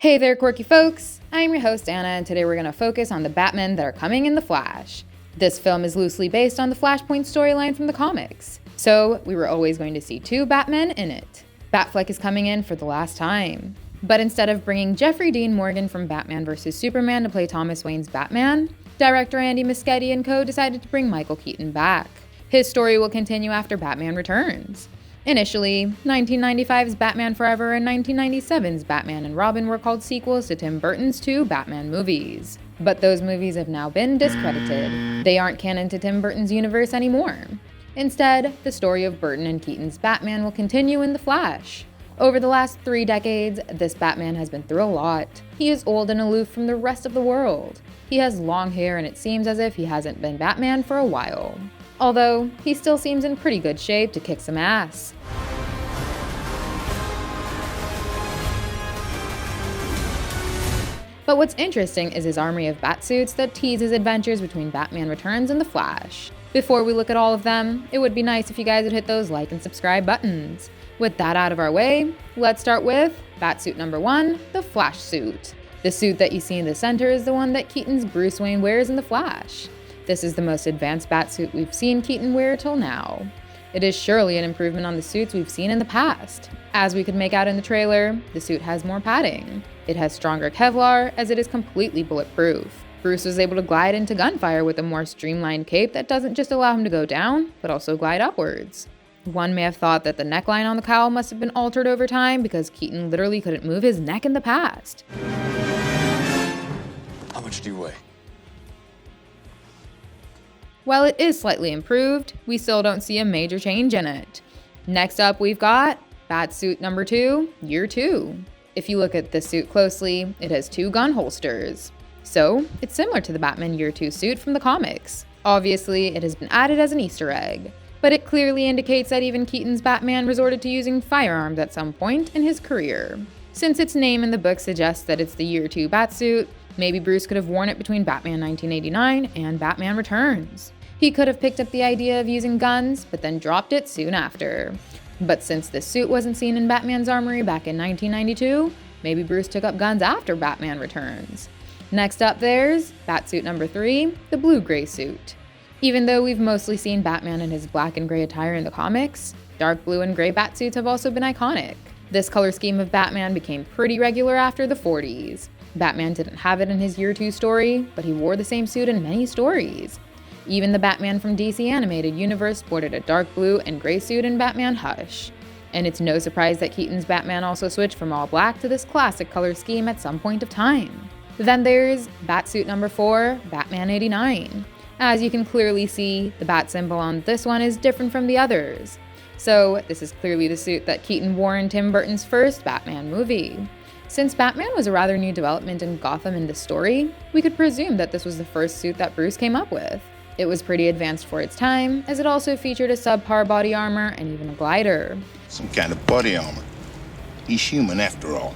Hey there, quirky folks! I'm your host, Anna, and today we're going to focus on the Batmen that are coming in The Flash. This film is loosely based on the Flashpoint storyline from the comics, so we were always going to see two Batmen in it. Affleck is coming in for the last time. But instead of bringing Jeffrey Dean Morgan from Batman vs. Superman to play Thomas Wayne's Batman, director Andy Muschietti and co. decided to bring Michael Keaton back. His story will continue after Batman Returns. Initially, 1995's Batman Forever and 1997's Batman and Robin were called sequels to Tim Burton's two Batman movies. But those movies have now been discredited. They aren't canon to Tim Burton's universe anymore. Instead, the story of Burton and Keaton's Batman will continue in The Flash. Over the last 3 decades, this Batman has been through a lot. He is old and aloof from the rest of the world. He has long hair and it seems as if he hasn't been Batman for a while. Although, he still seems in pretty good shape to kick some ass. But what's interesting is his army of Batsuits that tease his adventures between Batman Returns and The Flash. Before we look at all of them, it would be nice if you guys would hit those like and subscribe buttons. With that out of our way, let's start with Batsuit number 1, the Flash suit. The suit that you see in the center is the one that Keaton's Bruce Wayne wears in The Flash. This is the most advanced Batsuit we've seen Keaton wear till now. It is surely an improvement on the suits we've seen in the past. As we could make out in the trailer, the suit has more padding. It has stronger Kevlar, as it is completely bulletproof. Bruce was able to glide into gunfire with a more streamlined cape that doesn't just allow him to go down, but also glide upwards. One may have thought that the neckline on the cowl must have been altered over time because Keaton literally couldn't move his neck in the past. How much do you weigh? While it is slightly improved, we still don't see a major change in it. Next up, we've got Batsuit number 2, Year 2. If you look at this suit closely, it has 2 gun holsters. So, it's similar to the Batman Year 2 suit from the comics. Obviously, it has been added as an Easter egg, but it clearly indicates that even Keaton's Batman resorted to using firearms at some point in his career. Since its name in the book suggests that it's the Year 2 Batsuit, maybe Bruce could have worn it between Batman 1989 and Batman Returns. He could have picked up the idea of using guns, but then dropped it soon after. But since this suit wasn't seen in Batman's armory back in 1992, maybe Bruce took up guns after Batman Returns. Next up there's Batsuit number 3, the blue-gray suit. Even though we've mostly seen Batman in his black and gray attire in the comics, dark blue and gray Batsuits have also been iconic. This color scheme of Batman became pretty regular after the 40s. Batman didn't have it in his Year 2 story, but he wore the same suit in many stories. Even the Batman from DC Animated Universe sported a dark blue and gray suit in Batman Hush. And it's no surprise that Keaton's Batman also switched from all black to this classic color scheme at some point of time. Then there's Batsuit number 4, Batman 89. As you can clearly see, the bat symbol on this one is different from the others. So this is clearly the suit that Keaton wore in Tim Burton's first Batman movie. Since Batman was a rather new development in Gotham in this story, we could presume that this was the first suit that Bruce came up with. It was pretty advanced for its time, as it also featured a subpar body armor and even a glider. Some kind of body armor. He's human after all.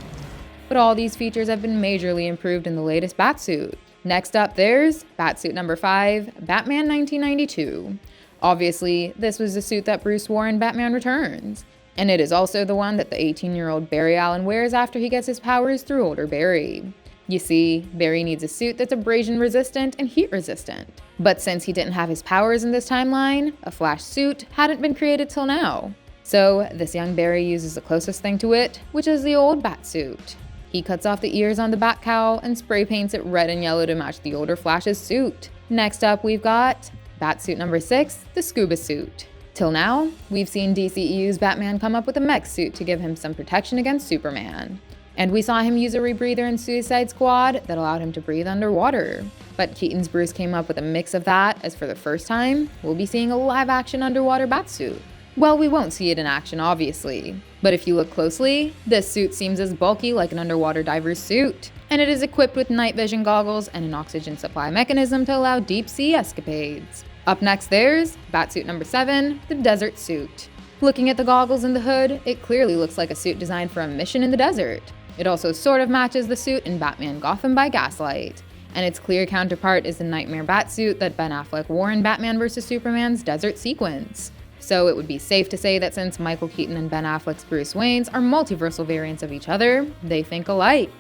But all these features have been majorly improved in the latest Batsuit. Next up there's Batsuit number 5, Batman 1992. Obviously, this was the suit that Bruce wore in Batman Returns. And it is also the one that the 18-year-old Barry Allen wears after he gets his powers through older Barry. You see, Barry needs a suit that's abrasion resistant and heat resistant. But since he didn't have his powers in this timeline, a Flash suit hadn't been created till now. So this young Barry uses the closest thing to it, which is the old Batsuit. He cuts off the ears on the bat cowl and spray paints it red and yellow to match the older Flash's suit. Next up we've got Batsuit number 6, the Scuba Suit. Till now, we've seen DCEU's Batman come up with a mech suit to give him some protection against Superman. And we saw him use a rebreather in Suicide Squad that allowed him to breathe underwater. But Keaton's Bruce came up with a mix of that, as for the first time, we'll be seeing a live-action underwater Batsuit. Well, we won't see it in action, obviously. But if you look closely, this suit seems as bulky like an underwater diver's suit. And it is equipped with night vision goggles and an oxygen supply mechanism to allow deep-sea escapades. Up next there's Batsuit number 7, the Desert Suit. Looking at the goggles and the hood, it clearly looks like a suit designed for a mission in the desert. It also sort of matches the suit in Batman Gotham by Gaslight. And its clear counterpart is the Nightmare Batsuit that Ben Affleck wore in Batman vs. Superman's desert sequence. So it would be safe to say that since Michael Keaton and Ben Affleck's Bruce Waynes are multiversal variants of each other, they think alike.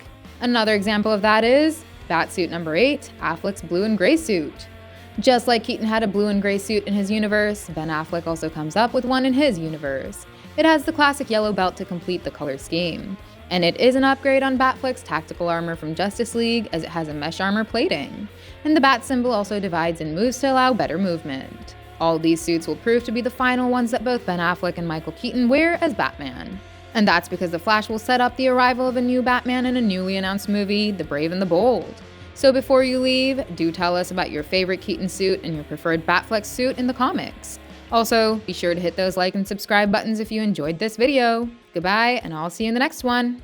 Another example of that is Batsuit number 8, Affleck's blue and gray suit. Just like Keaton had a blue and gray suit in his universe, Ben Affleck also comes up with one in his universe. It has the classic yellow belt to complete the color scheme. And it is an upgrade on Batfleck's tactical armor from Justice League, as it has a mesh armor plating. And the bat symbol also divides and moves to allow better movement. All these suits will prove to be the final ones that both Ben Affleck and Michael Keaton wear as Batman. And that's because The Flash will set up the arrival of a new Batman in a newly announced movie, The Brave and the Bold. So before you leave, do tell us about your favorite Keaton suit and your preferred Batfleck suit in the comics. Also, be sure to hit those like and subscribe buttons if you enjoyed this video. Goodbye, and I'll see you in the next one.